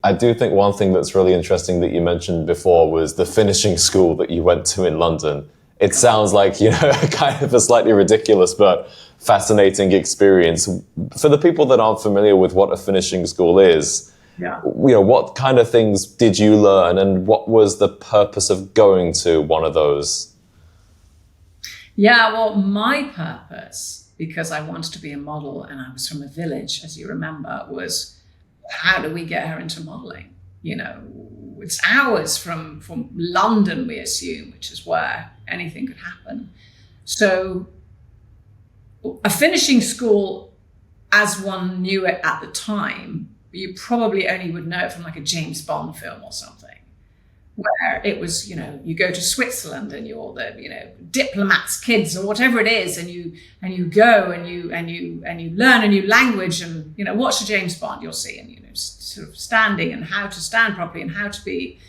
I do think one thing that's really interesting that you mentioned before was the finishing school that you went to in London. It sounds like, kind of a slightly ridiculous but fascinating experience. For the people that aren't familiar with what a finishing school is, Yeah. what kind of things did you learn and what was the purpose of going to one of those? Yeah, well, my purpose, because I wanted to be a model and I was from a village, as you remember, was how do we get her into modeling? It's hours from London, we assume, which is where anything could happen. So a finishing school, as one knew it at the time, you probably only would know it from like a James Bond film or something, where it was, you go to Switzerland and you're the, diplomats' kids or whatever it is, and you go and you learn a new language and, watch a James Bond, you'll see, and, sort of standing and how to stand properly and how to be,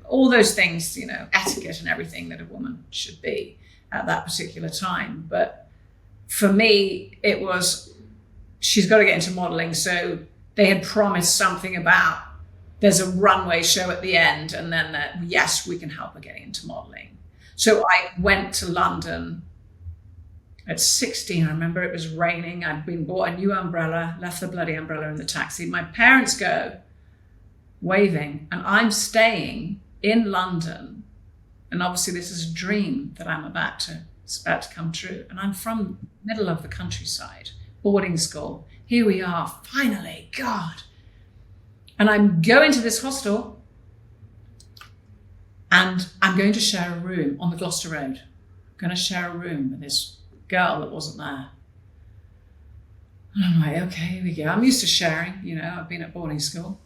all those things, etiquette and everything that a woman should be at that particular time. But for me, it was, she's got to get into modeling. So they had promised something about, there's a runway show at the end, and then yes, we can help her get into modeling. So I went to London at 16. I remember it was raining. I'd been bought a new umbrella, left the bloody umbrella in the taxi. My parents go waving, and I'm staying in London. And obviously this is a dream that it's about to come true. And I'm from the middle of the countryside, boarding school. Here we are, finally, God. And I'm going to this hostel and I'm going to share a room on the Gloucester Road. I'm going to share a room with this girl that wasn't there. And I'm like, okay, here we go. I'm used to sharing, I've been at boarding school.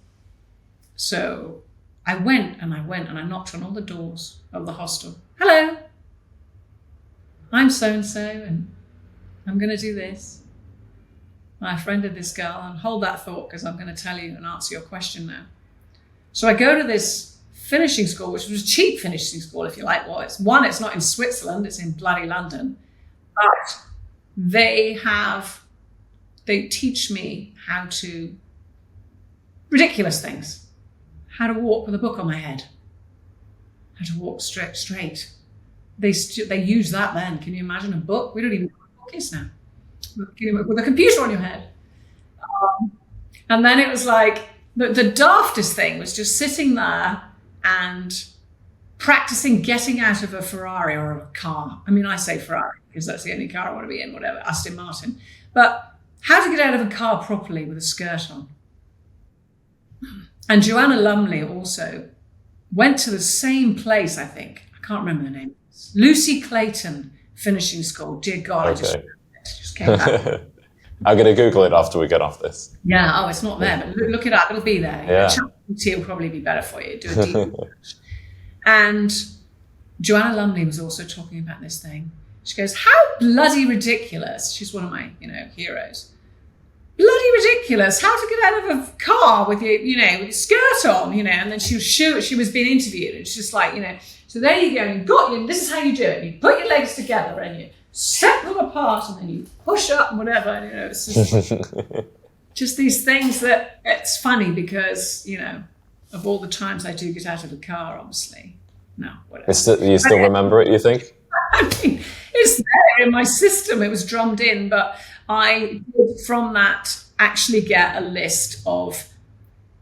So I went and I knocked on all the doors of the hostel. Hello, I'm so-and-so and I'm going to do this. I friended this girl, and hold that thought because I'm going to tell you and answer your question now. So I go to this finishing school, which was a cheap finishing school, if you like. Well, it's not in Switzerland, it's in bloody London. But they teach me how to, ridiculous things, how to walk with a book on my head, how to walk straight. They use that then. Can you imagine a book? We don't even know what a book is now. With a computer on your head. And then it was like, the daftest thing was just sitting there and practicing getting out of a Ferrari or a car. I mean, I say Ferrari because that's the only car I want to be in, whatever, Aston Martin. But how to get out of a car properly with a skirt on. And Joanna Lumley also went to the same place, I think. I can't remember the name. Lucy Clayton Finishing School. Dear God, Okay. I just came back. I'm going to Google it after we get off this. Yeah, it's not there, but look it up. It'll be there. Yeah. ChatGPT will probably be better for you. Do a deep research. And Joanna Lumley was also talking about this thing. She goes, how bloody ridiculous. She's one of my, heroes. Bloody ridiculous. How to get out of a car with your, with your skirt on, and then she was being interviewed and she's just like, so there you go. This is how you do it. You put your legs together and you set them apart and then you push up and whatever. It's just, just these things that it's funny because, of all the times I do get out of the car, obviously. No, whatever. You still remember it, you think? I mean, it's there in my system. It was drummed in, but I did from that actually get a list of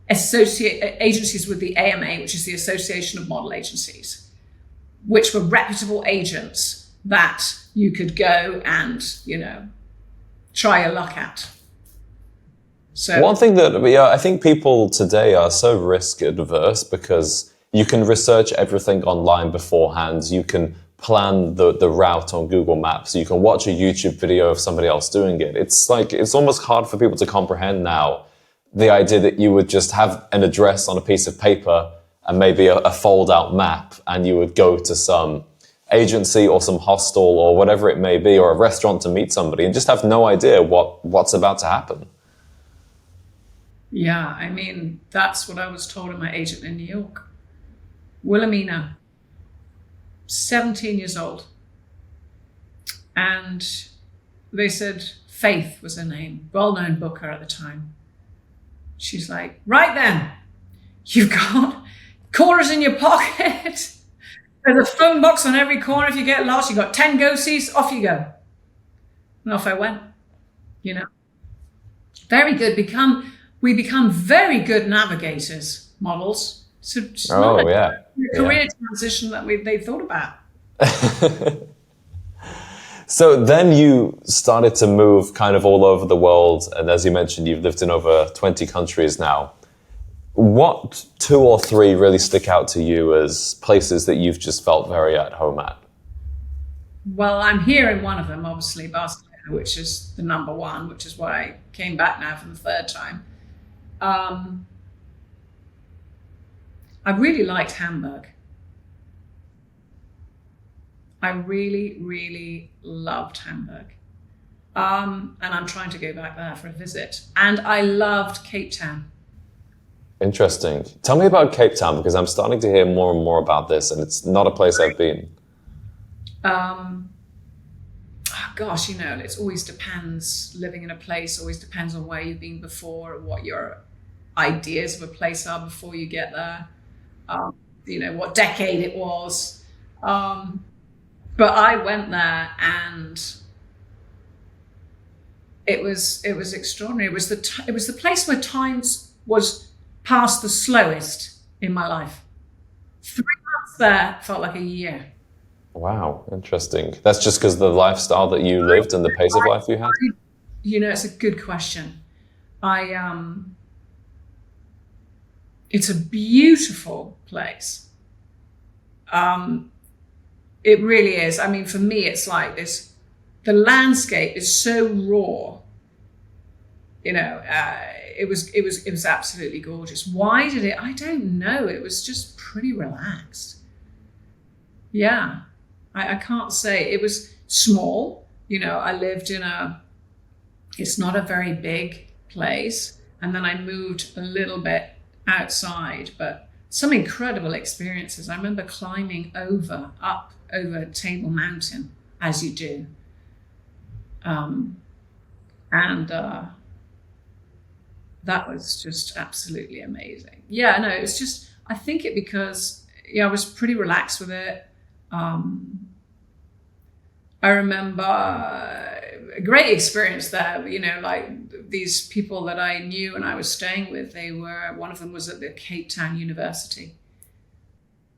agencies with the AMA, which is the Association of Model Agencies, which were reputable agents that you could go and, try your luck at. So one thing that I think people today are so risk adverse because you can research everything online beforehand. You can plan the route on Google Maps. You can watch a YouTube video of somebody else doing it. It's almost hard for people to comprehend now the idea that you would just have an address on a piece of paper and maybe a fold out map and you would go to some agency or some hostel or whatever it may be or a restaurant to meet somebody and just have no idea what's about to happen. Yeah, I mean, that's what I was told in my agent in New York. Wilhelmina, 17 years old. And they said Faith was her name, well-known booker at the time. She's like, right then, you've got quarters in your pocket. There's a phone box on every corner. If you get lost, you've got 10 go-sees, off you go. And off I went, you know. Very good. We become very good navigators, models. So it's not Oh, yeah. a career transition that they thought about. So then you started to move kind of all over the world. And as you mentioned, you've lived in over 20 countries now. What 2 or 3 really stick out to you as places that you've just felt very at home at? Well, I'm here in one of them, obviously, Barcelona, which is the number one, which is why I came back now for the 3rd time. I really liked Hamburg. I really, really loved Hamburg. And I'm trying to go back there for a visit. And I loved Cape Town. Interesting. Tell me about Cape Town, because I'm starting to hear more and more about this, and it's not a place I've been. Gosh, you know, it always depends. Living in a place always depends on where you've been before, and what your ideas of a place are before you get there. You know, what decade it was. But I went there, and it was extraordinary. It was the place where time was passed the slowest in my life. 3 months there felt like a year. Wow, interesting. That's just because of the lifestyle that you lived and the pace of life you had? You know, it's a good question. It's a beautiful place. It really is. I mean, for me, it's like this. The landscape is so raw. You know, it was absolutely gorgeous. Why did it? I don't know. It was just pretty relaxed. Yeah, I can't say. It was small. You know, I lived in it's not a very big place. And then I moved a little bit outside, but some incredible experiences. I remember climbing up over Table Mountain, as you do. That was just absolutely amazing. Yeah, no, it was just, I think because I was pretty relaxed with it. I remember a great experience there, you know, like these people that I knew and I was staying with, one of them was at the Cape Town University.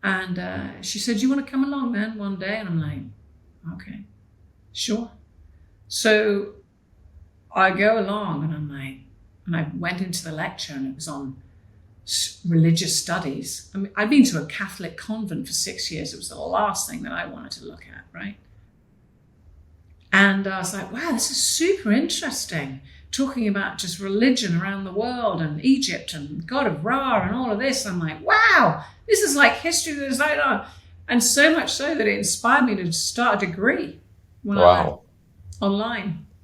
And she said, do you want to come along then one day? And I'm like, okay, sure. So I go along and I went into the lecture, and it was on religious studies. I mean, I'd been to a Catholic convent for 6 years. It was the last thing that I wanted to look at, right? And I was like, wow, this is super interesting. Talking about just religion around the world and Egypt and God of Ra and all of this. I'm like, wow, this is like history. There's like, and so much so that it inspired me to start a degree when I went online.